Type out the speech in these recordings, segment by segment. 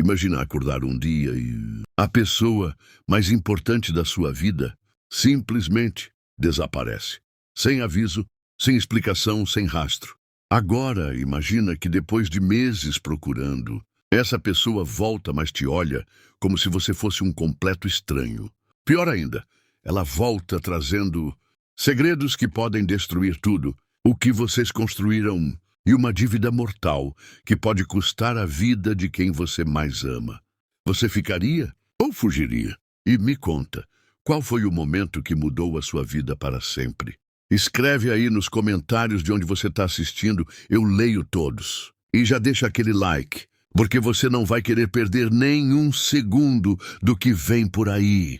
Imagina acordar um dia e a pessoa mais importante da sua vida simplesmente desaparece. Sem aviso, sem explicação, sem rastro. Agora, imagina que depois de meses procurando, essa pessoa volta, mas te olha como se você fosse um completo estranho. Pior ainda, ela volta trazendo segredos que podem destruir tudo o que vocês construíram e uma dívida mortal que pode custar a vida de quem você mais ama. Você ficaria ou fugiria? E me conta, qual foi o momento que mudou a sua vida para sempre? Escreve aí nos comentários de onde você está assistindo, eu leio todos. E já deixa aquele like, porque você não vai querer perder nenhum segundo do que vem por aí.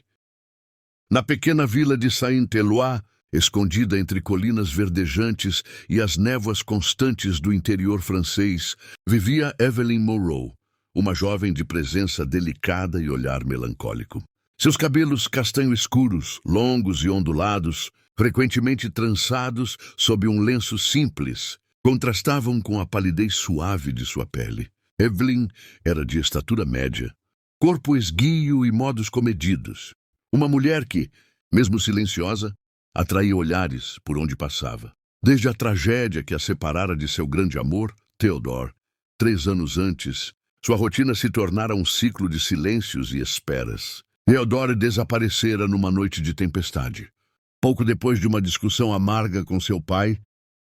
Na pequena vila de Saint-Éloi, escondida entre colinas verdejantes e as névoas constantes do interior francês, vivia Evelyn Moreau, uma jovem de presença delicada e olhar melancólico. Seus cabelos castanho escuros, longos e ondulados, frequentemente trançados sob um lenço simples, contrastavam com a palidez suave de sua pele. Evelyn era de estatura média, corpo esguio e modos comedidos. Uma mulher que, mesmo silenciosa, atraía olhares por onde passava. Desde a tragédia que a separara de seu grande amor, Theodore, 3 anos antes, sua rotina se tornara um ciclo de silêncios e esperas. Theodore desaparecera numa noite de tempestade. Pouco depois de uma discussão amarga com seu pai,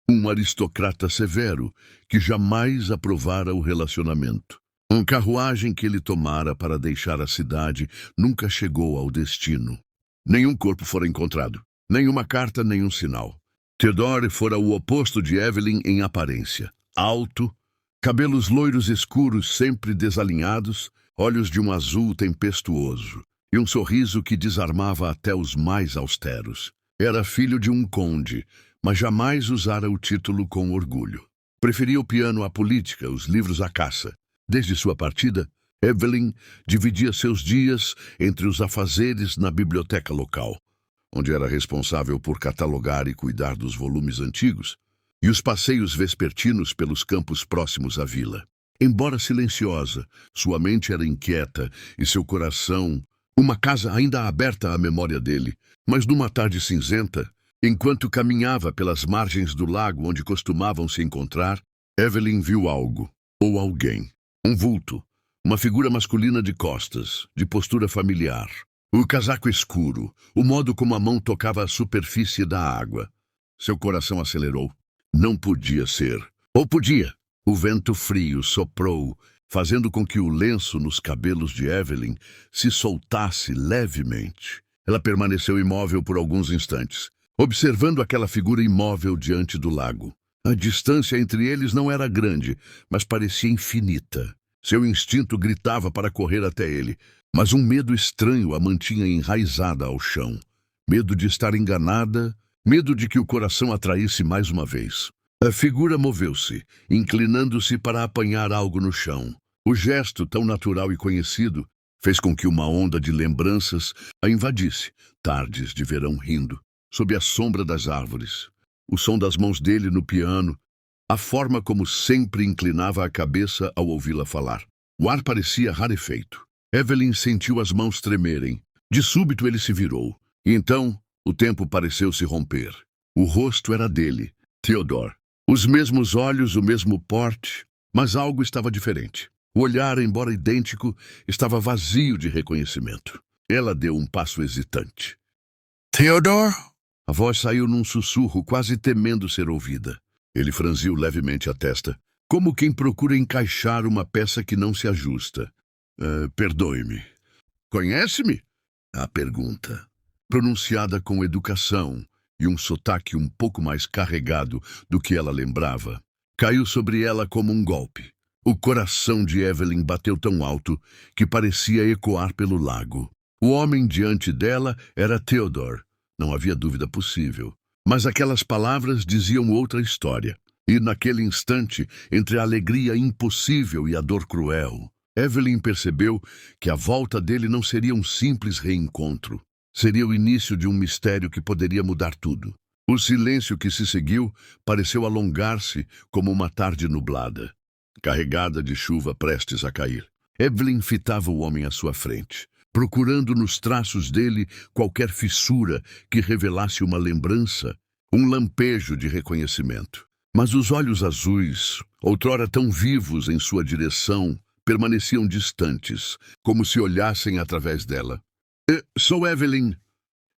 um aristocrata severo que jamais aprovara o relacionamento. Uma carruagem que ele tomara para deixar a cidade nunca chegou ao destino. Nenhum corpo fora encontrado, nenhuma carta, nenhum sinal. Theodore fora o oposto de Evelyn em aparência. Alto, cabelos loiros escuros sempre desalinhados, olhos de um azul tempestuoso e um sorriso que desarmava até os mais austeros. Era filho de um conde, mas jamais usara o título com orgulho. Preferia o piano à política, os livros à caça. Desde sua partida, Evelyn dividia seus dias entre os afazeres na biblioteca local, onde era responsável por catalogar e cuidar dos volumes antigos, e os passeios vespertinos pelos campos próximos à vila. Embora silenciosa, sua mente era inquieta e seu coração, uma casa ainda aberta à memória dele. Mas numa tarde cinzenta, enquanto caminhava pelas margens do lago onde costumavam se encontrar, Evelyn viu algo, ou alguém. Um vulto, uma figura masculina de costas, de postura familiar. O casaco escuro, o modo como a mão tocava a superfície da água. Seu coração acelerou. Não podia ser. Ou podia. O vento frio soprou, fazendo com que o lenço nos cabelos de Evelyn se soltasse levemente. Ela permaneceu imóvel por alguns instantes, observando aquela figura imóvel diante do lago. A distância entre eles não era grande, mas parecia infinita. Seu instinto gritava para correr até ele, mas um medo estranho a mantinha enraizada ao chão. Medo de estar enganada, medo de que o coração a traísse mais uma vez. A figura moveu-se, inclinando-se para apanhar algo no chão. O gesto, tão natural e conhecido, fez com que uma onda de lembranças a invadisse. Tardes de verão rindo, sob a sombra das árvores. O som das mãos dele no piano, a forma como sempre inclinava a cabeça ao ouvi-la falar. O ar parecia rarefeito. Evelyn sentiu as mãos tremerem. De súbito ele se virou. E então, o tempo pareceu se romper. O rosto era dele, Theodore. Os mesmos olhos, o mesmo porte, mas algo estava diferente. O olhar, embora idêntico, estava vazio de reconhecimento. Ela deu um passo hesitante. Theodore? A voz saiu num sussurro, quase temendo ser ouvida. Ele franziu levemente a testa, como quem procura encaixar uma peça que não se ajusta. Perdoe-me. Conhece-me? A pergunta, pronunciada com educação e um sotaque um pouco mais carregado do que ela lembrava, caiu sobre ela como um golpe. O coração de Evelyn bateu tão alto que parecia ecoar pelo lago. O homem diante dela era Theodore, não havia dúvida possível. Mas aquelas palavras diziam outra história. E naquele instante, entre a alegria impossível e a dor cruel, Evelyn percebeu que a volta dele não seria um simples reencontro. Seria o início de um mistério que poderia mudar tudo. O silêncio que se seguiu pareceu alongar-se como uma tarde nublada, carregada de chuva prestes a cair. Evelyn fitava o homem à sua frente, procurando nos traços dele qualquer fissura que revelasse uma lembrança, um lampejo de reconhecimento. Mas os olhos azuis, outrora tão vivos em sua direção, permaneciam distantes, como se olhassem através dela. Sou Evelyn,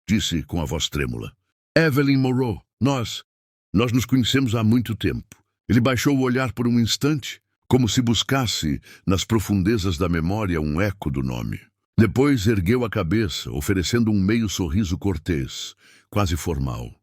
disse com a voz trêmula. Evelyn Moreau, nós nos conhecemos há muito tempo. Ele baixou o olhar por um instante, como se buscasse, nas profundezas da memória, um eco do nome. Depois ergueu a cabeça, oferecendo um meio sorriso cortês, quase formal.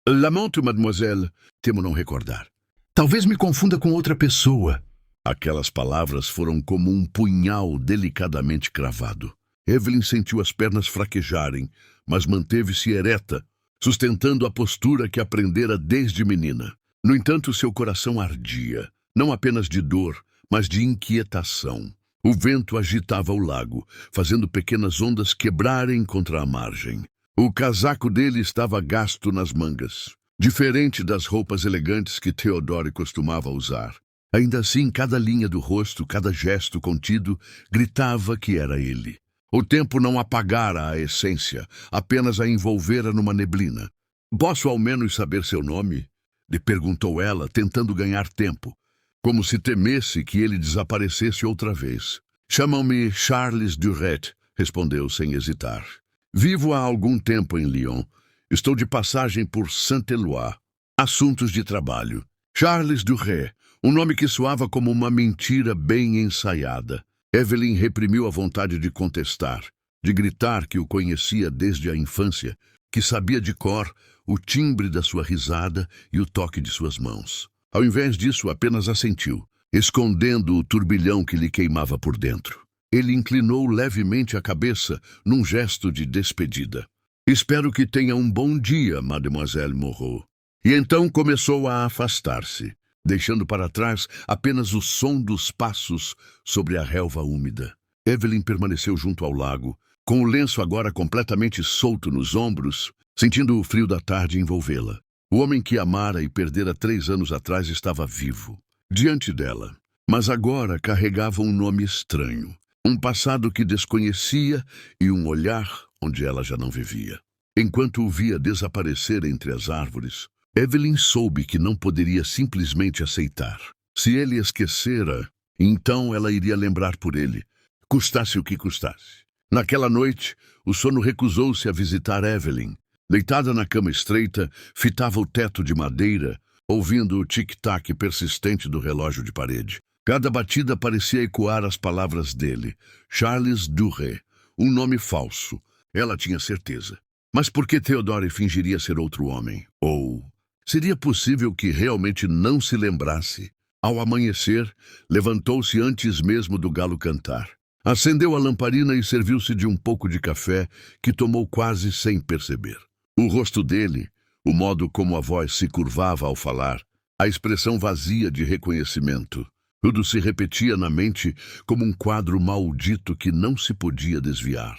Lamento, mademoiselle, temo não recordar. Talvez me confunda com outra pessoa. Aquelas palavras foram como um punhal delicadamente cravado. Evelyn sentiu as pernas fraquejarem, mas manteve-se ereta, sustentando a postura que aprendera desde menina. No entanto, seu coração ardia, não apenas de dor, mas de inquietação. O vento agitava o lago, fazendo pequenas ondas quebrarem contra a margem. O casaco dele estava gasto nas mangas, diferente das roupas elegantes que Theodore costumava usar. Ainda assim, cada linha do rosto, cada gesto contido, gritava que era ele. O tempo não apagara a essência, apenas a envolvera numa neblina. Posso ao menos saber seu nome? Lhe perguntou ela, tentando ganhar tempo, como se temesse que ele desaparecesse outra vez. Chamam-me Charles Duret, respondeu sem hesitar. Vivo há algum tempo em Lyon. Estou de passagem por Saint-Éloi. Assuntos de trabalho. Charles Duret, um nome que soava como uma mentira bem ensaiada. Evelyn reprimiu a vontade de contestar, de gritar que o conhecia desde a infância, que sabia de cor o timbre da sua risada e o toque de suas mãos. Ao invés disso, apenas assentiu, escondendo o turbilhão que lhe queimava por dentro. Ele inclinou levemente a cabeça num gesto de despedida. Espero que tenha um bom dia, mademoiselle Moreau. E então começou a afastar-se, deixando para trás apenas o som dos passos sobre a relva úmida. Evelyn permaneceu junto ao lago, com o lenço agora completamente solto nos ombros, sentindo o frio da tarde envolvê-la. O homem que amara e perdera 3 anos atrás estava vivo, diante dela, mas agora carregava um nome estranho, um passado que desconhecia e um olhar onde ela já não vivia. Enquanto o via desaparecer entre as árvores, Evelyn soube que não poderia simplesmente aceitar. Se ele esquecera, então ela iria lembrar por ele, custasse o que custasse. Naquela noite, o sono recusou-se a visitar Evelyn. Deitada na cama estreita, fitava o teto de madeira, ouvindo o tic-tac persistente do relógio de parede. Cada batida parecia ecoar as palavras dele. Charles Duret, um nome falso. Ela tinha certeza. Mas por que Theodore fingiria ser outro homem? Ou seria possível que realmente não se lembrasse? Ao amanhecer, levantou-se antes mesmo do galo cantar. Acendeu a lamparina e serviu-se de um pouco de café que tomou quase sem perceber. O rosto dele, o modo como a voz se curvava ao falar, a expressão vazia de reconhecimento, tudo se repetia na mente como um quadro maldito que não se podia desviar.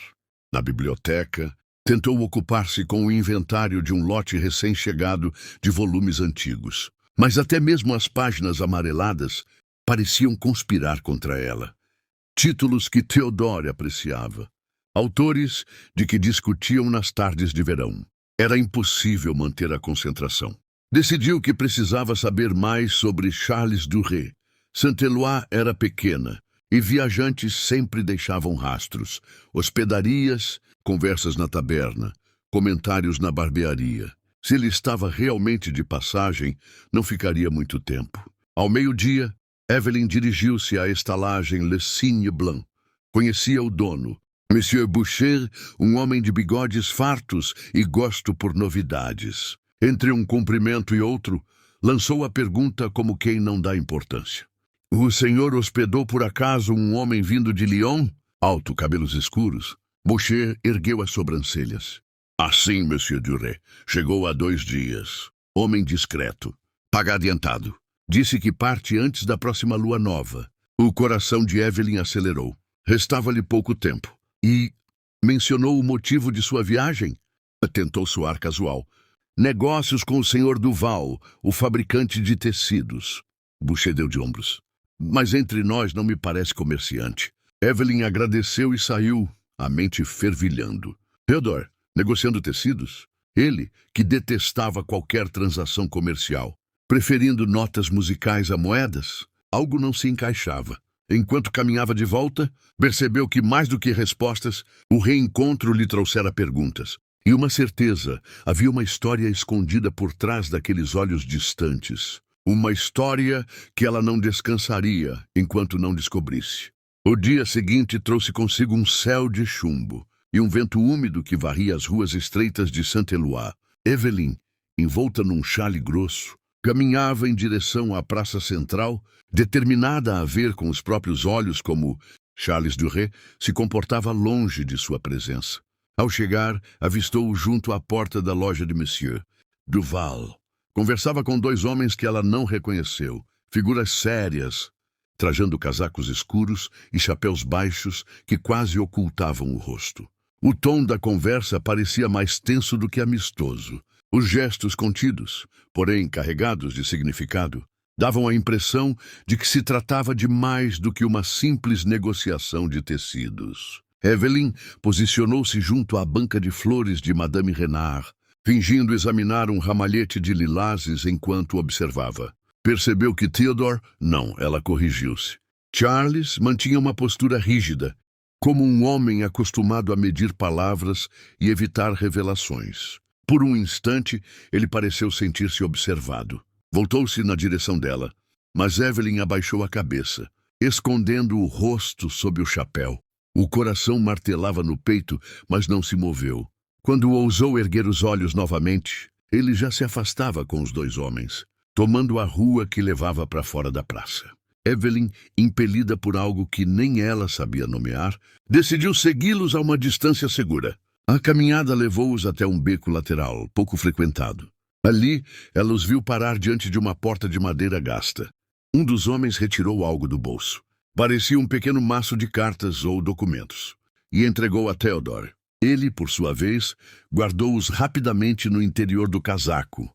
Na biblioteca, tentou ocupar-se com o inventário de um lote recém-chegado de volumes antigos. Mas até mesmo as páginas amareladas pareciam conspirar contra ela. Títulos que Theodore apreciava. Autores de que discutiam nas tardes de verão. Era impossível manter a concentração. Decidiu que precisava saber mais sobre Charles Duret. Saint-Éloi era pequena, e viajantes sempre deixavam rastros. Hospedarias, conversas na taberna, comentários na barbearia. Se ele estava realmente de passagem, não ficaria muito tempo. Ao meio-dia, Evelyn dirigiu-se à estalagem Le Cygne Blanc. Conhecia o dono, Monsieur Boucher, um homem de bigodes fartos e gosto por novidades. Entre um cumprimento e outro, lançou a pergunta como quem não dá importância. O senhor hospedou por acaso um homem vindo de Lyon? Alto, cabelos escuros. Boucher ergueu as sobrancelhas. Ah, sim, Monsieur Duret. Chegou há 2 dias. Homem discreto. Paga adiantado. Disse que parte antes da próxima lua nova. O coração de Evelyn acelerou. Restava-lhe pouco tempo. E mencionou o motivo de sua viagem? Tentou soar casual. Negócios com o senhor Duval, o fabricante de tecidos. Boucher deu de ombros. Mas entre nós não me parece comerciante. Evelyn agradeceu e saiu, a mente fervilhando. Theodore, negociando tecidos? Ele, que detestava qualquer transação comercial, preferindo notas musicais a moedas? Algo não se encaixava. Enquanto caminhava de volta, percebeu que, mais do que respostas, o reencontro lhe trouxera perguntas. E uma certeza, havia uma história escondida por trás daqueles olhos distantes. Uma história que ela não descansaria enquanto não descobrisse. O dia seguinte trouxe consigo um céu de chumbo e um vento úmido que varria as ruas estreitas de Saint-Éloi. Evelyn, envolta num chale grosso, caminhava em direção à praça central, determinada a ver com os próprios olhos como Charles Duret se comportava longe de sua presença. Ao chegar, avistou-o junto à porta da loja de Monsieur Duval. Conversava com dois homens que ela não reconheceu, figuras sérias, trajando casacos escuros e chapéus baixos que quase ocultavam o rosto. O tom da conversa parecia mais tenso do que amistoso. Os gestos contidos, porém carregados de significado, davam a impressão de que se tratava de mais do que uma simples negociação de tecidos. Evelyn posicionou-se junto à banca de flores de Madame Renard, fingindo examinar um ramalhete de lilazes enquanto observava. Percebeu que Theodore... Não, ela corrigiu-se. Charles mantinha uma postura rígida, como um homem acostumado a medir palavras e evitar revelações. Por um instante, ele pareceu sentir-se observado. Voltou-se na direção dela, mas Evelyn abaixou a cabeça, escondendo o rosto sob o chapéu. O coração martelava no peito, mas não se moveu. Quando ousou erguer os olhos novamente, ele já se afastava com os dois homens, tomando a rua que levava para fora da praça. Evelyn, impelida por algo que nem ela sabia nomear, decidiu segui-los a uma distância segura. A caminhada levou-os até um beco lateral, pouco frequentado. Ali, ela os viu parar diante de uma porta de madeira gasta. Um dos homens retirou algo do bolso. Parecia um pequeno maço de cartas ou documentos, e entregou a Theodore. Ele, por sua vez, guardou-os rapidamente no interior do casaco,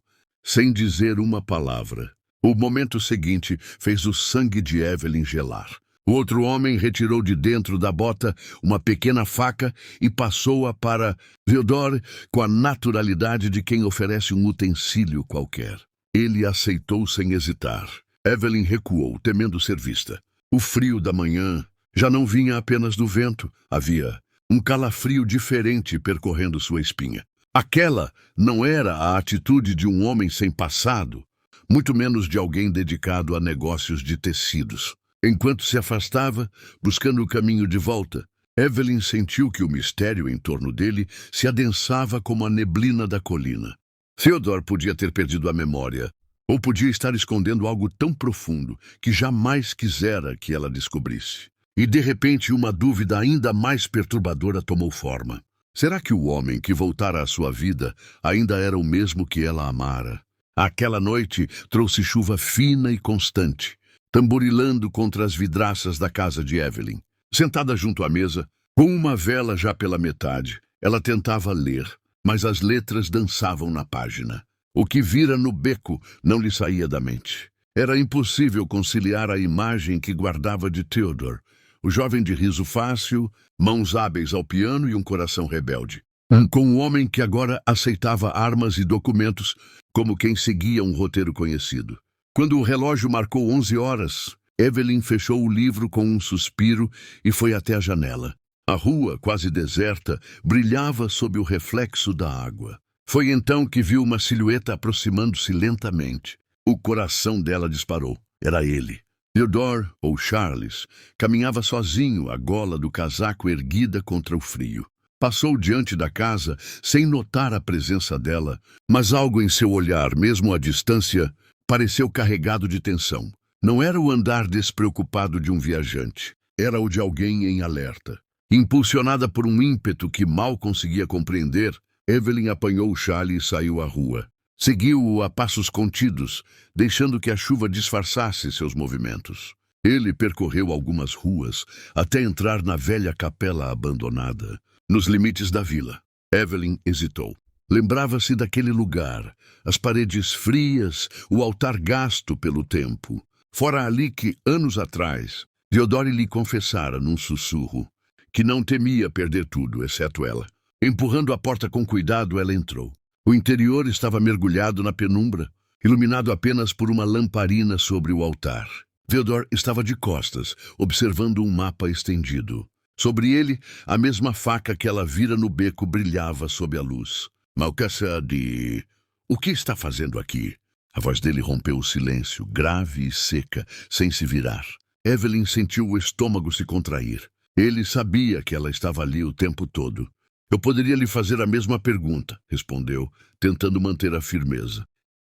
sem dizer uma palavra. O momento seguinte fez o sangue de Evelyn gelar. O outro homem retirou de dentro da bota uma pequena faca e passou-a para Theodore com a naturalidade de quem oferece um utensílio qualquer. Ele aceitou sem hesitar. Evelyn recuou, temendo ser vista. O frio da manhã já não vinha apenas do vento. Havia um calafrio diferente percorrendo sua espinha. Aquela não era a atitude de um homem sem passado, muito menos de alguém dedicado a negócios de tecidos. Enquanto se afastava, buscando o caminho de volta, Evelyn sentiu que o mistério em torno dele se adensava como a neblina da colina. Theodore podia ter perdido a memória, ou podia estar escondendo algo tão profundo que jamais quisera que ela descobrisse. E, de repente, uma dúvida ainda mais perturbadora tomou forma. Será que o homem que voltara à sua vida ainda era o mesmo que ela amara? Aquela noite trouxe chuva fina e constante, tamborilando contra as vidraças da casa de Evelyn. Sentada junto à mesa, com uma vela já pela metade, ela tentava ler, mas as letras dançavam na página. O que vira no beco não lhe saía da mente. Era impossível conciliar a imagem que guardava de Theodore, o jovem de riso fácil, mãos hábeis ao piano e um coração rebelde, com um homem que agora aceitava armas e documentos como quem seguia um roteiro conhecido. Quando o relógio marcou 11 horas, Evelyn fechou o livro com um suspiro e foi até a janela. A rua, quase deserta, brilhava sob o reflexo da água. Foi então que viu uma silhueta aproximando-se lentamente. O coração dela disparou. Era ele. Theodore, ou Charles, caminhava sozinho, a gola do casaco erguida contra o frio. Passou diante da casa sem notar a presença dela, mas algo em seu olhar, mesmo à distância, pareceu carregado de tensão. Não era o andar despreocupado de um viajante. Era o de alguém em alerta. Impulsionada por um ímpeto que mal conseguia compreender, Evelyn apanhou o chale e saiu à rua. Seguiu-o a passos contidos, deixando que a chuva disfarçasse seus movimentos. Ele percorreu algumas ruas, até entrar na velha capela abandonada, nos limites da vila. Evelyn hesitou. Lembrava-se daquele lugar, as paredes frias, o altar gasto pelo tempo. Fora ali que, anos atrás, Theodore lhe confessara, num sussurro, que não temia perder tudo, exceto ela. Empurrando a porta com cuidado, ela entrou. O interior estava mergulhado na penumbra, iluminado apenas por uma lamparina sobre o altar. Theodore estava de costas, observando um mapa estendido. Sobre ele, a mesma faca que ela vira no beco brilhava sob a luz. Malcassade, o que está fazendo aqui? A voz dele rompeu o silêncio, grave e seca, sem se virar. Evelyn sentiu o estômago se contrair. Ele sabia que ela estava ali o tempo todo. Eu poderia lhe fazer a mesma pergunta, respondeu, tentando manter a firmeza.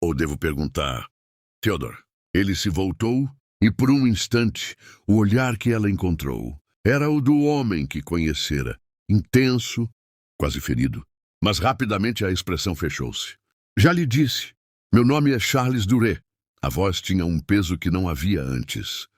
Ou devo perguntar, Theodore? Ele se voltou e, por um instante, o olhar que ela encontrou era o do homem que conhecera, intenso, quase ferido. Mas rapidamente a expressão fechou-se. Já lhe disse, meu nome é Charles Duret. A voz tinha um peso que não havia antes.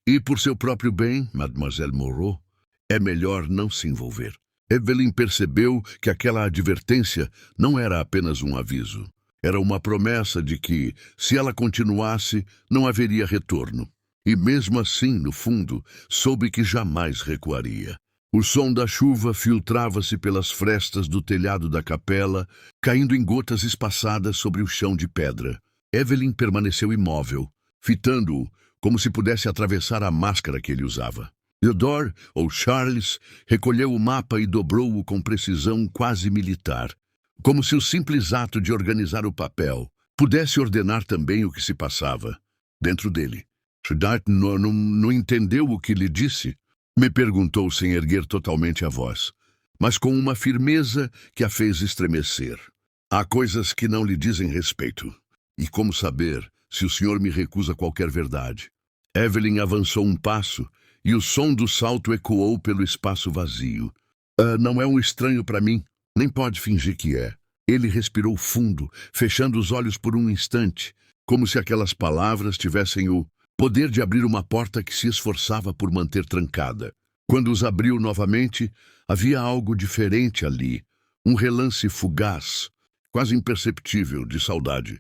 E por seu próprio bem, Mademoiselle Moreau, é melhor não se envolver. Evelyn percebeu que aquela advertência não era apenas um aviso. Era uma promessa de que, se ela continuasse, não haveria retorno. E mesmo assim, no fundo, soube que jamais recuaria. O som da chuva filtrava-se pelas frestas do telhado da capela, caindo em gotas espaçadas sobre o chão de pedra. Evelyn permaneceu imóvel, fitando-o, como se pudesse atravessar a máscara que ele usava. Theodore, ou Charles, recolheu o mapa e dobrou-o com precisão quase militar, como se o simples ato de organizar o papel pudesse ordenar também o que se passava dentro dele. Siddharth não entendeu o que lhe disse, me perguntou sem erguer totalmente a voz, mas com uma firmeza que a fez estremecer. Há coisas que não lhe dizem respeito. E como saber se o senhor me recusa qualquer verdade? Evelyn avançou um passo e o som do salto ecoou pelo espaço vazio. Não é um estranho para mim, nem pode fingir que é. Ele respirou fundo, fechando os olhos por um instante, como se aquelas palavras tivessem o poder de abrir uma porta que se esforçava por manter trancada. Quando os abriu novamente, havia algo diferente ali, um relance fugaz, quase imperceptível, de saudade.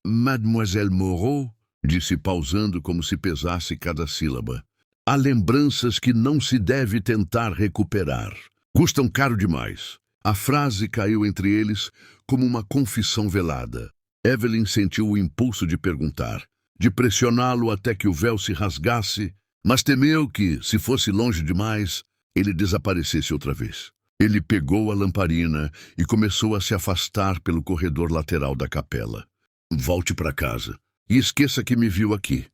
Mademoiselle Moreau, disse pausando como se pesasse cada sílaba. Há lembranças que não se deve tentar recuperar. Custam caro demais. A frase caiu entre eles como uma confissão velada. Evelyn sentiu o impulso de perguntar, de pressioná-lo até que o véu se rasgasse, mas temeu que, se fosse longe demais, ele desaparecesse outra vez. Ele pegou a lamparina e começou a se afastar pelo corredor lateral da capela. Volte para casa e esqueça que me viu aqui.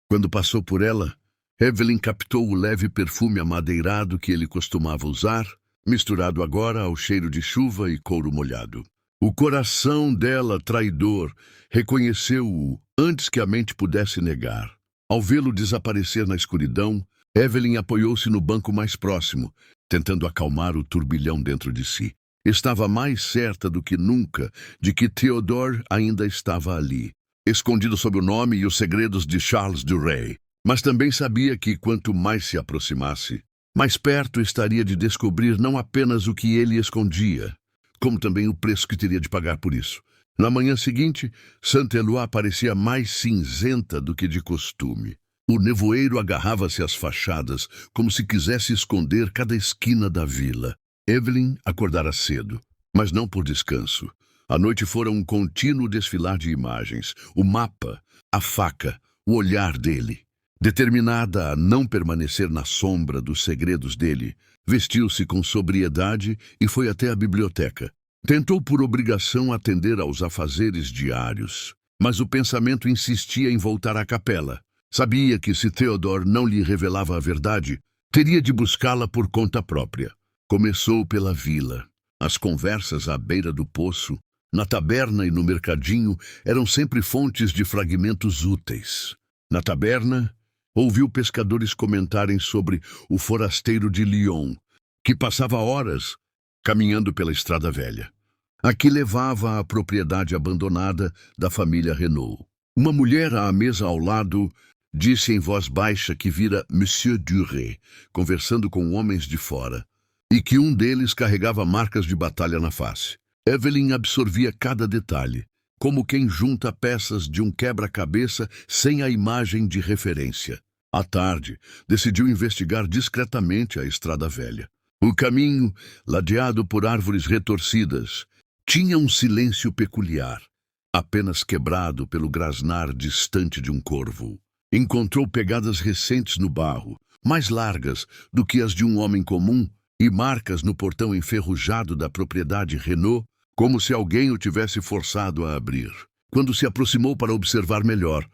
Quando passou por ela, Evelyn captou o leve perfume amadeirado que ele costumava usar, misturado agora ao cheiro de chuva e couro molhado. O coração dela, traidor, reconheceu-o antes que a mente pudesse negar. Ao vê-lo desaparecer na escuridão, Evelyn apoiou-se no banco mais próximo, tentando acalmar o turbilhão dentro de si. Estava mais certa do que nunca de que Theodore ainda estava ali, escondido sob o nome e os segredos de Charles Duret. Mas também sabia que, quanto mais se aproximasse, mais perto estaria de descobrir não apenas o que ele escondia, como também o preço que teria de pagar por isso. Na manhã seguinte, Saint-Éloi parecia mais cinzenta do que de costume. O nevoeiro agarrava-se às fachadas, como se quisesse esconder cada esquina da vila. Evelyn acordara cedo, mas não por descanso. A noite fora um contínuo desfilar de imagens, o mapa, a faca, o olhar dele. Determinada a não permanecer na sombra dos segredos dele, vestiu-se com sobriedade e foi até a biblioteca. Tentou por obrigação atender aos afazeres diários, mas o pensamento insistia em voltar à capela. Sabia que se Theodore não lhe revelava a verdade, teria de buscá-la por conta própria. Começou pela vila. As conversas à beira do poço, na taberna e no mercadinho, eram sempre fontes de fragmentos úteis. Na taberna, ouviu pescadores comentarem sobre o forasteiro de Lyon, que passava horas caminhando pela estrada velha. Aqui levava à propriedade abandonada da família Renault. Uma mulher à mesa ao lado disse em voz baixa que vira Monsieur Duret, conversando com homens de fora, e que um deles carregava marcas de batalha na face. Evelyn absorvia cada detalhe, como quem junta peças de um quebra-cabeça sem a imagem de referência. À tarde, decidiu investigar discretamente a estrada velha. O caminho, ladeado por árvores retorcidas, tinha um silêncio peculiar, apenas quebrado pelo grasnar distante de um corvo. Encontrou pegadas recentes no barro, mais largas do que as de um homem comum, e marcas no portão enferrujado da propriedade Renault, como se alguém o tivesse forçado a abrir. Quando se aproximou para observar melhor,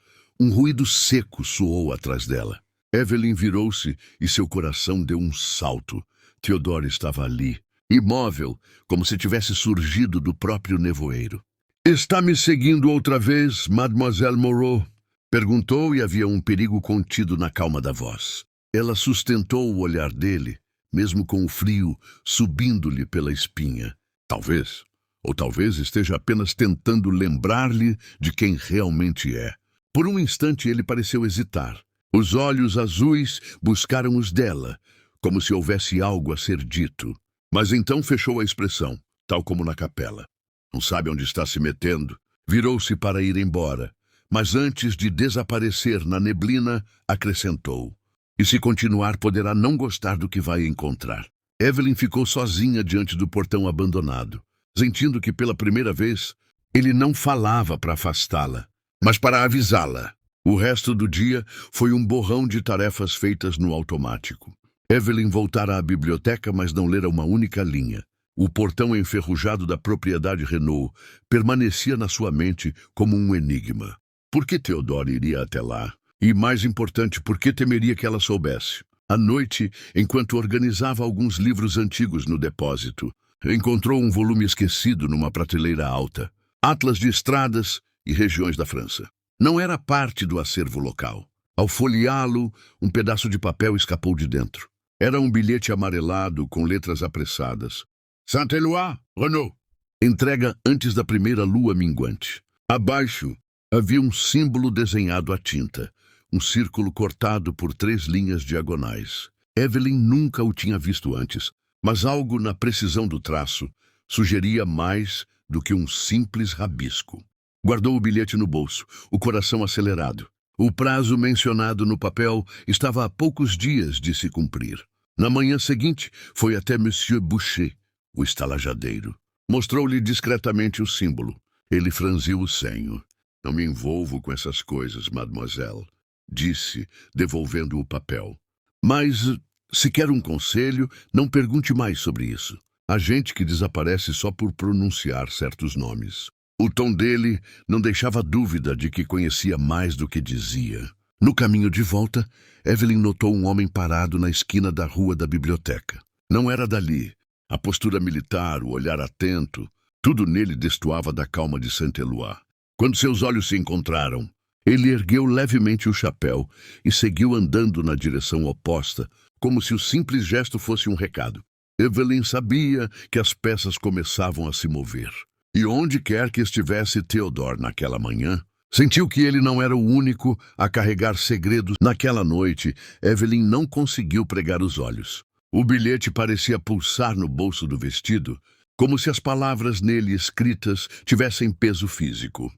um ruído seco soou atrás dela. Evelyn virou-se e seu coração deu um salto. Theodore estava ali, imóvel, como se tivesse surgido do próprio nevoeiro. "Está me seguindo outra vez, Mademoiselle Moreau?" Perguntou, e havia um perigo contido na calma da voz. Ela sustentou o olhar dele, mesmo com o frio subindo-lhe pela espinha. Talvez, ou talvez esteja apenas tentando lembrar-lhe de quem realmente é. Por um instante ele pareceu hesitar. Os olhos azuis buscaram os dela, como se houvesse algo a ser dito. Mas então fechou a expressão, tal como na capela. Não sabe onde está se metendo. Virou-se para ir embora, mas antes de desaparecer na neblina, acrescentou: "E se continuar, poderá não gostar do que vai encontrar." Evelyn ficou sozinha diante do portão abandonado, sentindo que pela primeira vez ele não falava para afastá-la, mas para avisá-la. O resto do dia foi um borrão de tarefas feitas no automático. Evelyn voltara à biblioteca, mas não lera uma única linha. O portão enferrujado da propriedade Renault permanecia na sua mente como um enigma. Por que Theodore iria até lá? E, mais importante, por que temeria que ela soubesse? À noite, enquanto organizava alguns livros antigos no depósito, encontrou um volume esquecido numa prateleira alta. Atlas de estradas e regiões da França. Não era parte do acervo local. Ao folheá-lo, um pedaço de papel escapou de dentro. Era um bilhete amarelado com letras apressadas. "Saint-Éloi, Renault." Entrega antes da primeira lua minguante. Abaixo havia um símbolo desenhado à tinta, um círculo cortado por 3 linhas diagonais. Evelyn nunca o tinha visto antes, mas algo na precisão do traço sugeria mais do que um simples rabisco. Guardou o bilhete no bolso, o coração acelerado. O prazo mencionado no papel estava a poucos dias de se cumprir. Na manhã seguinte, foi até Monsieur Boucher, o estalajadeiro. Mostrou-lhe discretamente o símbolo. Ele franziu o senho. "Não me envolvo com essas coisas, mademoiselle", disse, devolvendo o papel. "Mas, se quer um conselho, não pergunte mais sobre isso. Há gente que desaparece só por pronunciar certos nomes." O tom dele não deixava dúvida de que conhecia mais do que dizia. No caminho de volta, Evelyn notou um homem parado na esquina da rua da biblioteca. Não era dali. A postura militar, o olhar atento, tudo nele destoava da calma de Saint-Éloi. Quando seus olhos se encontraram, ele ergueu levemente o chapéu e seguiu andando na direção oposta, como se o simples gesto fosse um recado. Evelyn sabia que as peças começavam a se mover. E onde quer que estivesse Theodore naquela manhã, sentiu que ele não era o único a carregar segredos. Naquela noite, Evelyn não conseguiu pregar os olhos. O bilhete parecia pulsar no bolso do vestido, como se as palavras nele escritas tivessem peso físico.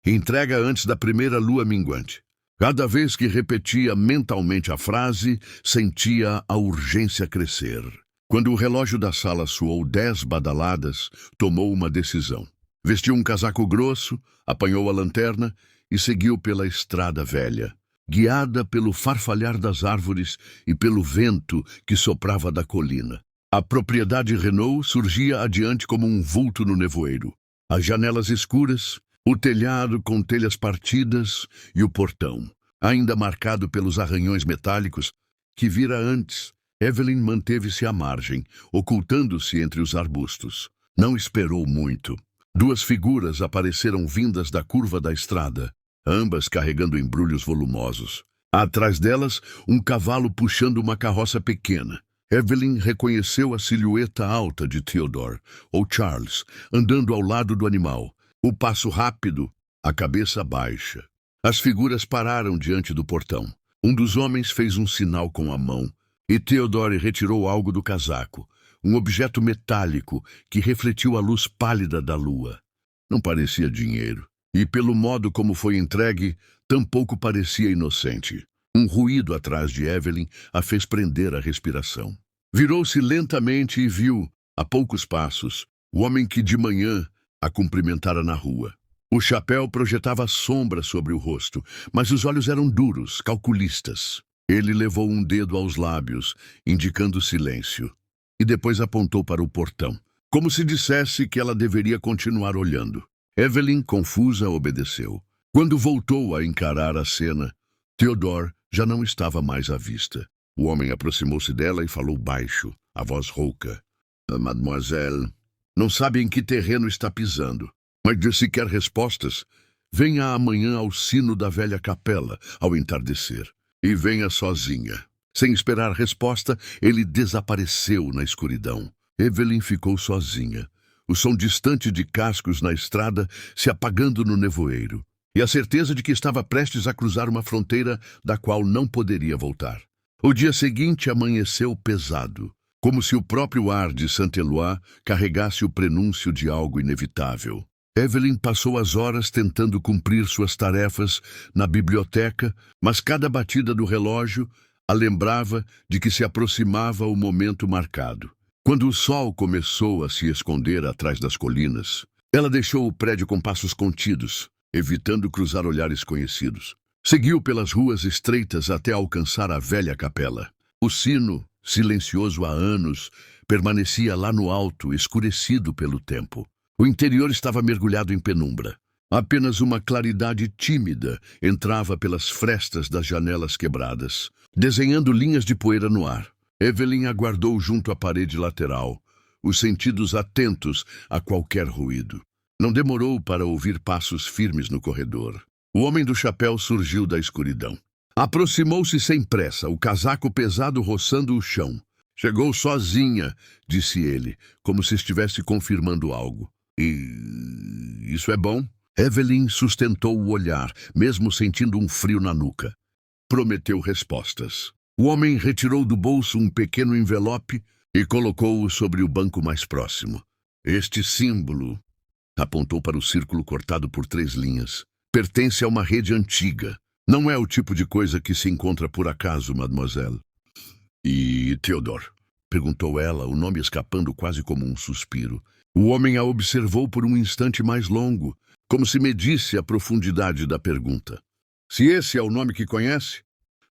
Entrega antes da primeira lua minguante. Cada vez que repetia mentalmente a frase, sentia a urgência crescer. Quando o relógio da sala soou 10 badaladas, tomou uma decisão. Vestiu um casaco grosso, apanhou a lanterna e seguiu pela estrada velha, guiada pelo farfalhar das árvores e pelo vento que soprava da colina. A propriedade Renault surgia adiante como um vulto no nevoeiro. As janelas escuras, o telhado com telhas partidas e o portão, ainda marcado pelos arranhões metálicos que vira antes. Evelyn manteve-se à margem, ocultando-se entre os arbustos. Não esperou muito. 2 figuras apareceram vindas da curva da estrada, ambas carregando embrulhos volumosos. Atrás delas, um cavalo puxando uma carroça pequena. Evelyn reconheceu a silhueta alta de Theodore, ou Charles, andando ao lado do animal, o passo rápido, a cabeça baixa. As figuras pararam diante do portão. Um dos homens fez um sinal com a mão, e Theodore retirou algo do casaco, um objeto metálico que refletiu a luz pálida da lua. Não parecia dinheiro, e pelo modo como foi entregue, tampouco parecia inocente. Um ruído atrás de Evelyn a fez prender a respiração. Virou-se lentamente e viu, a poucos passos, o homem que de manhã a cumprimentara na rua. O chapéu projetava sombra sobre o rosto, mas os olhos eram duros, calculistas. Ele levou um dedo aos lábios, indicando silêncio, e depois apontou para o portão, como se dissesse que ela deveria continuar olhando. Evelyn, confusa, obedeceu. Quando voltou a encarar a cena, Theodore já não estava mais à vista. O homem aproximou-se dela e falou baixo, a voz rouca. Mademoiselle, não sabe em que terreno está pisando, mas se quer respostas, venha amanhã ao sino da velha capela, ao entardecer, e venha sozinha. Sem esperar resposta, ele desapareceu na escuridão. Evelyn ficou sozinha, o som distante de cascos na estrada se apagando no nevoeiro, e a certeza de que estava prestes a cruzar uma fronteira da qual não poderia voltar. O dia seguinte amanheceu pesado, como se o próprio ar de Saint-Éloi carregasse o prenúncio de algo inevitável. Evelyn passou as horas tentando cumprir suas tarefas na biblioteca, mas cada batida do relógio a lembrava de que se aproximava o momento marcado. Quando o sol começou a se esconder atrás das colinas, ela deixou o prédio com passos contidos, evitando cruzar olhares conhecidos. Seguiu pelas ruas estreitas até alcançar a velha capela. O sino, silencioso há anos, permanecia lá no alto, escurecido pelo tempo. O interior estava mergulhado em penumbra. Apenas uma claridade tímida entrava pelas frestas das janelas quebradas, desenhando linhas de poeira no ar. Evelyn aguardou junto à parede lateral, os sentidos atentos a qualquer ruído. Não demorou para ouvir passos firmes no corredor. O homem do chapéu surgiu da escuridão. Aproximou-se sem pressa, o casaco pesado roçando o chão. Chegou sozinha, disse ele, como se estivesse confirmando algo. E isso é bom? Evelyn sustentou o olhar, mesmo sentindo um frio na nuca. Prometeu respostas. O homem retirou do bolso um pequeno envelope e colocou-o sobre o banco mais próximo. Este símbolo, apontou para o círculo cortado por 3 linhas, pertence a uma rede antiga. Não é o tipo de coisa que se encontra por acaso, mademoiselle. E Theodore? Perguntou ela, o nome escapando quase como um suspiro. O homem a observou por um instante mais longo, como se medisse a profundidade da pergunta. Se esse é o nome que conhece,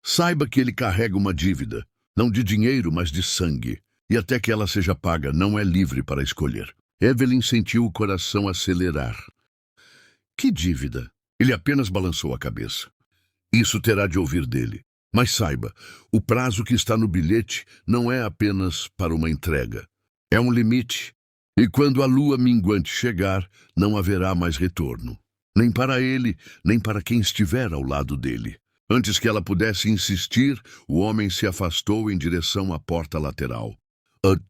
saiba que ele carrega uma dívida, não de dinheiro, mas de sangue, e até que ela seja paga, não é livre para escolher. Evelyn sentiu o coração acelerar. Que dívida? Ele apenas balançou a cabeça. Isso terá de ouvir dele. Mas saiba, o prazo que está no bilhete não é apenas para uma entrega. É um limite. E quando a lua minguante chegar, não haverá mais retorno. Nem para ele, nem para quem estiver ao lado dele. Antes que ela pudesse insistir, o homem se afastou em direção à porta lateral.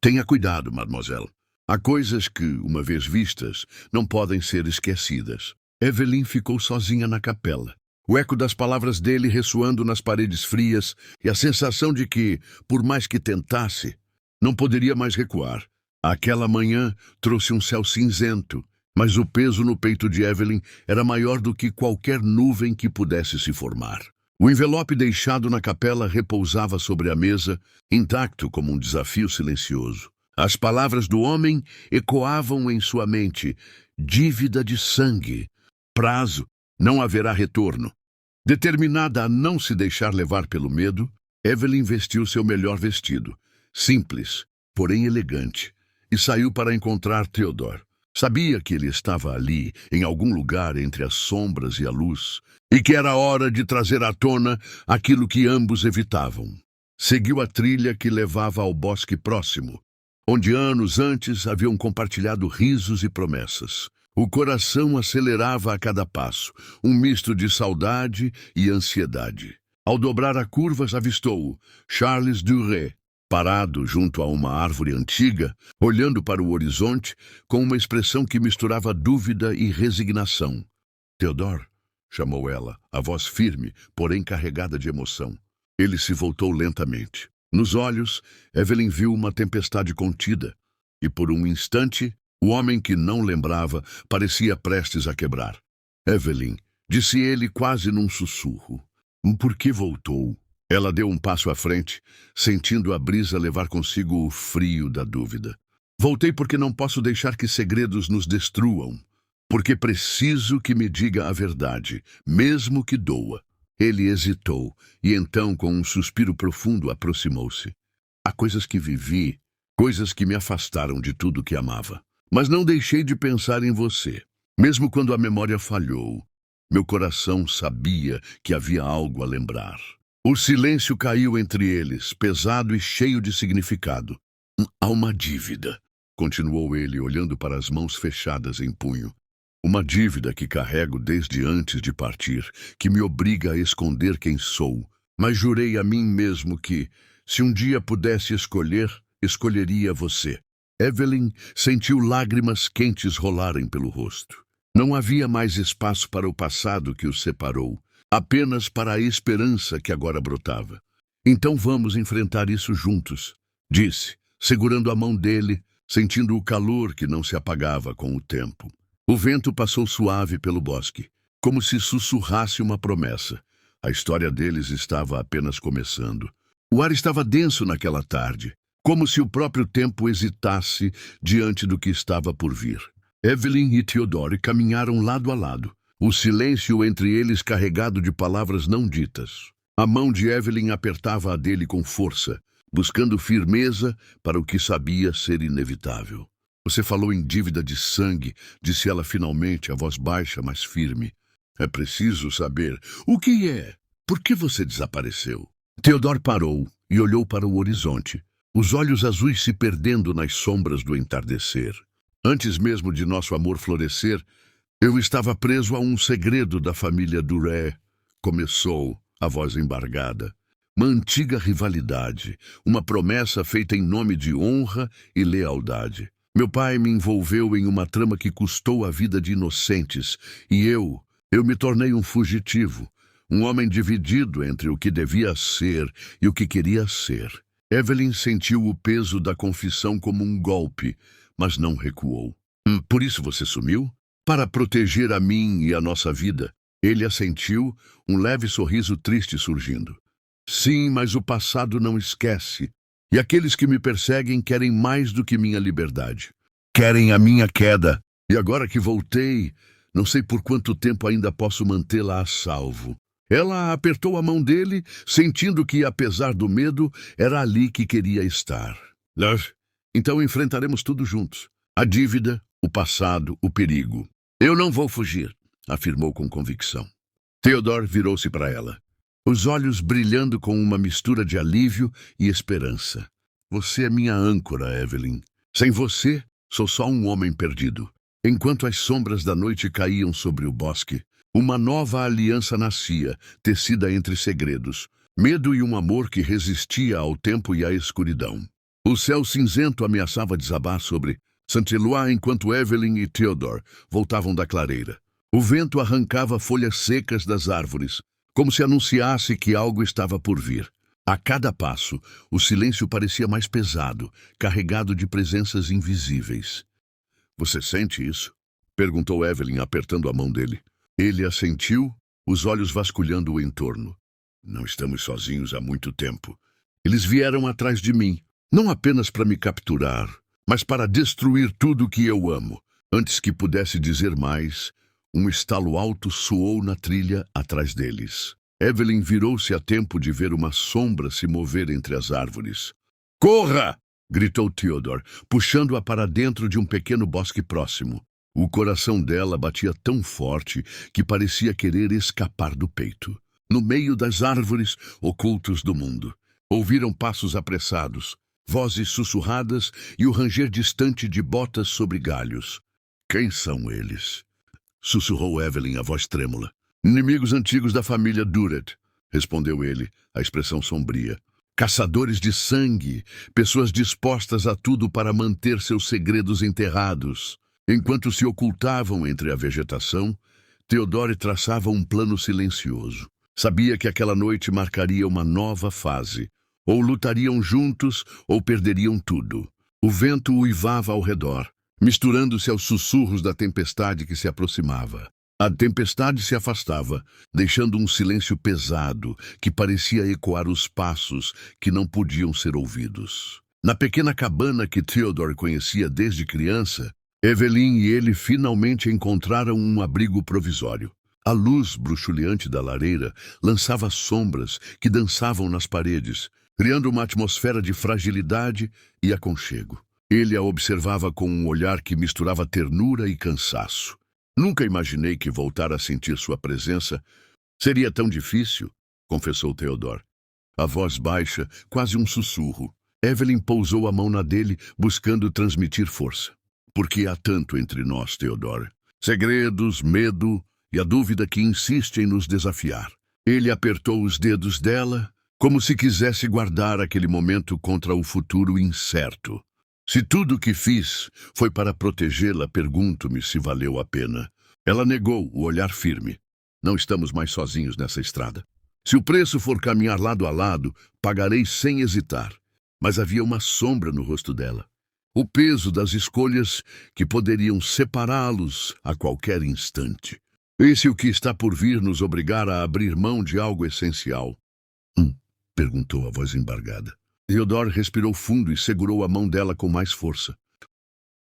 Tenha cuidado, mademoiselle. Há coisas que, uma vez vistas, não podem ser esquecidas. Evelyn ficou sozinha na capela. O eco das palavras dele ressoando nas paredes frias e a sensação de que, por mais que tentasse, não poderia mais recuar. Aquela manhã trouxe um céu cinzento, mas o peso no peito de Evelyn era maior do que qualquer nuvem que pudesse se formar. O envelope deixado na capela repousava sobre a mesa, intacto como um desafio silencioso. As palavras do homem ecoavam em sua mente. Dívida de sangue. Prazo. Não haverá retorno. Determinada a não se deixar levar pelo medo, Evelyn vestiu seu melhor vestido, simples, porém elegante, e saiu para encontrar Theodore. Sabia que ele estava ali, em algum lugar entre as sombras e a luz, e que era hora de trazer à tona aquilo que ambos evitavam. Seguiu a trilha que levava ao bosque próximo, onde anos antes haviam compartilhado risos e promessas. O coração acelerava a cada passo, um misto de saudade e ansiedade. Ao dobrar a curva, avistou-o, Charles Duret, parado junto a uma árvore antiga, olhando para o horizonte com uma expressão que misturava dúvida e resignação. Theodore, chamou ela, a voz firme, porém carregada de emoção. Ele se voltou lentamente. Nos olhos, Evelyn viu uma tempestade contida, e por um instante, o homem que não lembrava parecia prestes a quebrar. Evelyn, disse ele quase num sussurro. Por que voltou? Ela deu um passo à frente, sentindo a brisa levar consigo o frio da dúvida. Voltei porque não posso deixar que segredos nos destruam. Porque preciso que me diga a verdade, mesmo que doa. Ele hesitou, e então, com um suspiro profundo, aproximou-se. Há coisas que vivi, coisas que me afastaram de tudo que amava. Mas não deixei de pensar em você. Mesmo quando a memória falhou, meu coração sabia que havia algo a lembrar. O silêncio caiu entre eles, pesado e cheio de significado. Há uma dívida, continuou ele, olhando para as mãos fechadas em punho. Uma dívida que carrego desde antes de partir, que me obriga a esconder quem sou. Mas jurei a mim mesmo que, se um dia pudesse escolher, escolheria você. Evelyn sentiu lágrimas quentes rolarem pelo rosto. Não havia mais espaço para o passado que os separou, apenas para a esperança que agora brotava. Então vamos enfrentar isso juntos, disse, segurando a mão dele, sentindo o calor que não se apagava com o tempo. O vento passou suave pelo bosque, como se sussurrasse uma promessa. A história deles estava apenas começando. O ar estava denso naquela tarde, como se o próprio tempo hesitasse diante do que estava por vir. Evelyn e Theodore caminharam lado a lado, o silêncio entre eles carregado de palavras não ditas. A mão de Evelyn apertava a dele com força, buscando firmeza para o que sabia ser inevitável. Você falou em dívida de sangue, disse ela finalmente, a voz baixa, mas firme. É preciso saber. O que é? Por que você desapareceu? Theodore parou e olhou para o horizonte, os olhos azuis se perdendo nas sombras do entardecer. Antes mesmo de nosso amor florescer, eu estava preso a um segredo da família Duré. Começou, a voz embargada. Uma antiga rivalidade, uma promessa feita em nome de honra e lealdade. Meu pai me envolveu em uma trama que custou a vida de inocentes, e eu me tornei um fugitivo, um homem dividido entre o que devia ser e o que queria ser. Evelyn sentiu o peso da confissão como um golpe, mas não recuou. Por isso você sumiu? Para proteger a mim e a nossa vida. Ele assentiu, um leve sorriso triste surgindo. Sim, mas o passado não esquece. E aqueles que me perseguem querem mais do que minha liberdade. Querem a minha queda. E agora que voltei, não sei por quanto tempo ainda posso mantê-la a salvo. Ela apertou a mão dele, sentindo que, apesar do medo, era ali que queria estar. Então enfrentaremos tudo juntos. A dívida, o passado, o perigo. Eu não vou fugir, afirmou com convicção. Theodore virou-se para ela, os olhos brilhando com uma mistura de alívio e esperança. Você é minha âncora, Evelyn. Sem você, sou só um homem perdido. Enquanto as sombras da noite caíam sobre o bosque, uma nova aliança nascia, tecida entre segredos, medo e um amor que resistia ao tempo e à escuridão. O céu cinzento ameaçava desabar sobre Saint-Éloi enquanto Evelyn e Theodore voltavam da clareira. O vento arrancava folhas secas das árvores, como se anunciasse que algo estava por vir. A cada passo, o silêncio parecia mais pesado, carregado de presenças invisíveis. Você sente isso? Perguntou Evelyn, apertando a mão dele. Ele assentiu, os olhos vasculhando o entorno. Não estamos sozinhos há muito tempo. Eles vieram atrás de mim, não apenas para me capturar, mas para destruir tudo o que eu amo. Antes que pudesse dizer mais, um estalo alto soou na trilha atrás deles. Evelyn virou-se a tempo de ver uma sombra se mover entre as árvores. Corra! Gritou Theodore, puxando-a para dentro de um pequeno bosque próximo. O coração dela batia tão forte que parecia querer escapar do peito. No meio das árvores, ocultos do mundo, ouviram passos apressados, vozes sussurradas e o ranger distante de botas sobre galhos. Quem são eles? Sussurrou Evelyn, a voz trêmula. Inimigos antigos da família Duret, respondeu ele, a expressão sombria. Caçadores de sangue, pessoas dispostas a tudo para manter seus segredos enterrados. Enquanto se ocultavam entre a vegetação, Theodore traçava um plano silencioso. Sabia que aquela noite marcaria uma nova fase. Ou lutariam juntos, ou perderiam tudo. O vento uivava ao redor, misturando-se aos sussurros da tempestade que se aproximava. A tempestade se afastava, deixando um silêncio pesado que parecia ecoar os passos que não podiam ser ouvidos. Na pequena cabana que Theodore conhecia desde criança, Evelyn e ele finalmente encontraram um abrigo provisório. A luz bruxuleante da lareira lançava sombras que dançavam nas paredes, criando uma atmosfera de fragilidade e aconchego. Ele a observava com um olhar que misturava ternura e cansaço. Nunca imaginei que voltar a sentir sua presença seria tão difícil, confessou Theodore. A voz baixa, quase um sussurro. Evelyn pousou a mão na dele, buscando transmitir força. Por que há tanto entre nós, Theodore? Segredos, medo e a dúvida que insiste em nos desafiar. Ele apertou os dedos dela, como se quisesse guardar aquele momento contra o futuro incerto. Se tudo o que fiz foi para protegê-la, pergunto-me se valeu a pena. Ela negou, o olhar firme. Não estamos mais sozinhos nessa estrada. Se o preço for caminhar lado a lado, pagarei sem hesitar. Mas havia uma sombra no rosto dela. O peso das escolhas que poderiam separá-los a qualquer instante. Esse o que está por vir nos obrigar a abrir mão de algo essencial. Perguntou a voz embargada. Theodore respirou fundo e segurou a mão dela com mais força.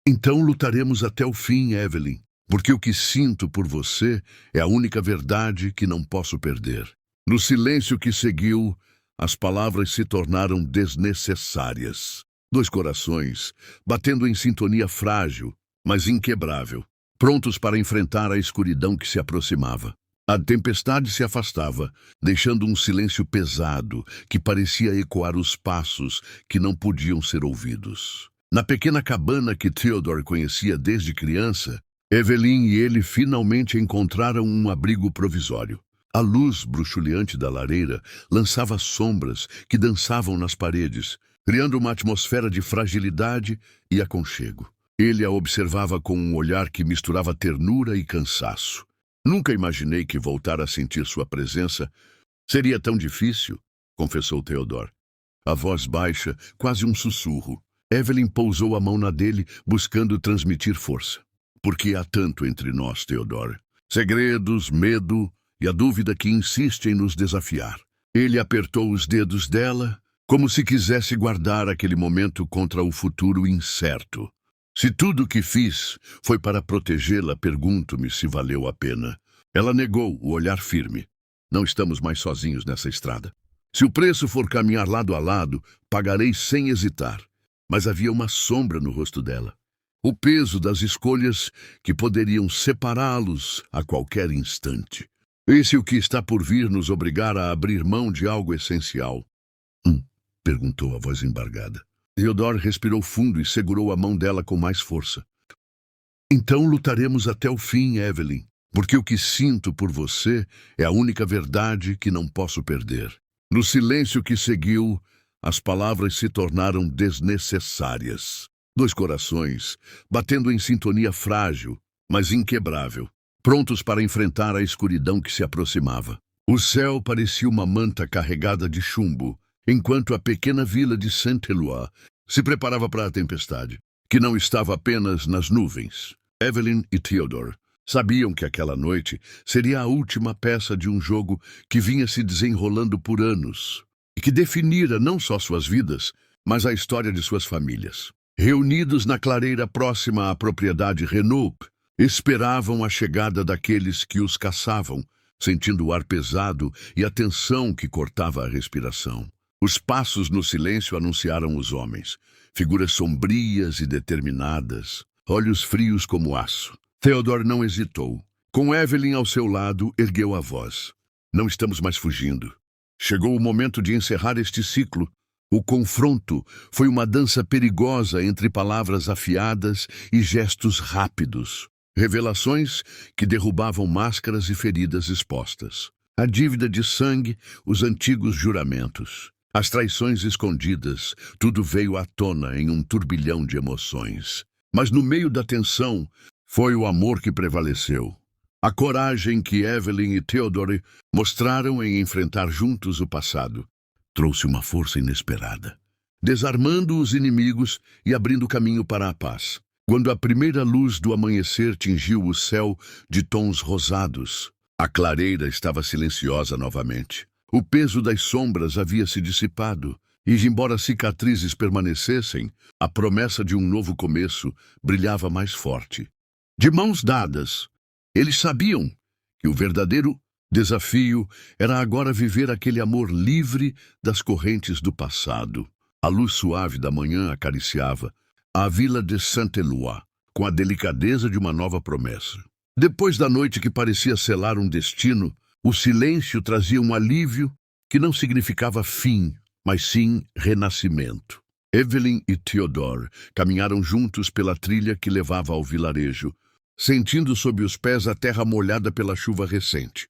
Então lutaremos até o fim, Evelyn, porque o que sinto por você é a única verdade que não posso perder. No silêncio que seguiu, as palavras se tornaram desnecessárias. Dois corações, batendo em sintonia frágil, mas inquebrável, prontos para enfrentar a escuridão que se aproximava. A tempestade se afastava, deixando um silêncio pesado que parecia ecoar os passos que não podiam ser ouvidos. Na pequena cabana que Theodore conhecia desde criança, Evelyn e ele finalmente encontraram um abrigo provisório. A luz bruxuleante da lareira lançava sombras que dançavam nas paredes, criando uma atmosfera de fragilidade e aconchego. Ele a observava com um olhar que misturava ternura e cansaço. Nunca imaginei que voltar a sentir sua presença seria tão difícil, confessou Theodore. A voz baixa, quase um sussurro. Evelyn pousou a mão na dele, buscando transmitir força. Por que há tanto entre nós, Theodore? Segredos, medo e a dúvida que insiste em nos desafiar. Ele apertou os dedos dela, como se quisesse guardar aquele momento contra o futuro incerto. Se tudo o que fiz foi para protegê-la, pergunto-me se valeu a pena. Ela negou, o olhar firme. Não estamos mais sozinhos nessa estrada. Se o preço for caminhar lado a lado, pagarei sem hesitar. Mas havia uma sombra no rosto dela. O peso das escolhas que poderiam separá-los a qualquer instante. Esse o que está por vir nos obrigar a abrir mão de algo essencial. Perguntou a voz embargada. Theodore respirou fundo e segurou a mão dela com mais força. Então lutaremos até o fim, Evelyn, porque o que sinto por você é a única verdade que não posso perder. No silêncio que seguiu, as palavras se tornaram desnecessárias. Dois corações, batendo em sintonia frágil, mas inquebrável, prontos para enfrentar a escuridão que se aproximava. O céu parecia uma manta carregada de chumbo, enquanto a pequena vila de Saint-Éloi se preparava para a tempestade, que não estava apenas nas nuvens. Evelyn e Theodore sabiam que aquela noite seria a última peça de um jogo que vinha se desenrolando por anos e que definira não só suas vidas, mas a história de suas famílias. Reunidos na clareira próxima à propriedade Renault, esperavam a chegada daqueles que os caçavam, sentindo o ar pesado e a tensão que cortava a respiração. Os passos no silêncio anunciaram os homens, figuras sombrias e determinadas, olhos frios como aço. Theodore não hesitou. Com Evelyn ao seu lado, ergueu a voz. Não estamos mais fugindo. Chegou o momento de encerrar este ciclo. O confronto foi uma dança perigosa entre palavras afiadas e gestos rápidos. Revelações que derrubavam máscaras e feridas expostas. A dívida de sangue, os antigos juramentos. As traições escondidas, tudo veio à tona em um turbilhão de emoções. Mas no meio da tensão, foi o amor que prevaleceu. A coragem que Evelyn e Theodore mostraram em enfrentar juntos o passado trouxe uma força inesperada, desarmando os inimigos e abrindo caminho para a paz. Quando a primeira luz do amanhecer tingiu o céu de tons rosados, a clareira estava silenciosa novamente. O peso das sombras havia se dissipado, e embora cicatrizes permanecessem, a promessa de um novo começo brilhava mais forte. De mãos dadas, eles sabiam que o verdadeiro desafio era agora viver aquele amor livre das correntes do passado. A luz suave da manhã acariciava a vila de Saint-Éloi com a delicadeza de uma nova promessa. Depois da noite que parecia selar um destino, o silêncio trazia um alívio que não significava fim, mas sim renascimento. Evelyn e Theodore caminharam juntos pela trilha que levava ao vilarejo, sentindo sob os pés a terra molhada pela chuva recente,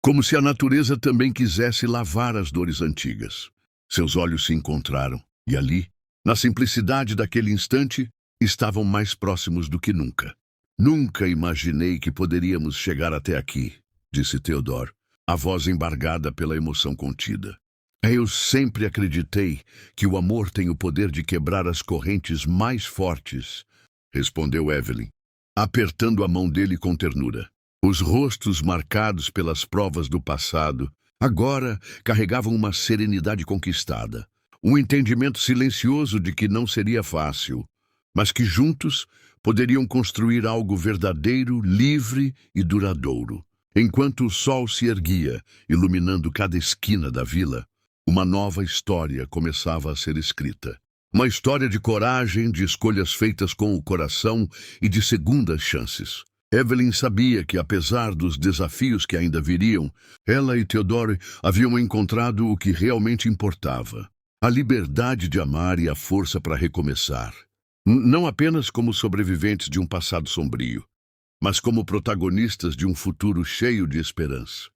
como se a natureza também quisesse lavar as dores antigas. Seus olhos se encontraram, e ali, na simplicidade daquele instante, estavam mais próximos do que nunca. Nunca imaginei que poderíamos chegar até aqui, disse Theodore, a voz embargada pela emoção contida. Eu sempre acreditei que o amor tem o poder de quebrar as correntes mais fortes, respondeu Evelyn, apertando a mão dele com ternura. Os rostos marcados pelas provas do passado agora carregavam uma serenidade conquistada, um entendimento silencioso de que não seria fácil, mas que juntos poderiam construir algo verdadeiro, livre e duradouro. Enquanto o sol se erguia, iluminando cada esquina da vila, uma nova história começava a ser escrita. Uma história de coragem, de escolhas feitas com o coração e de segundas chances. Evelyn sabia que, apesar dos desafios que ainda viriam, ela e Theodore haviam encontrado o que realmente importava: a liberdade de amar e a força para recomeçar. Não apenas como sobreviventes de um passado sombrio, mas como protagonistas de um futuro cheio de esperança.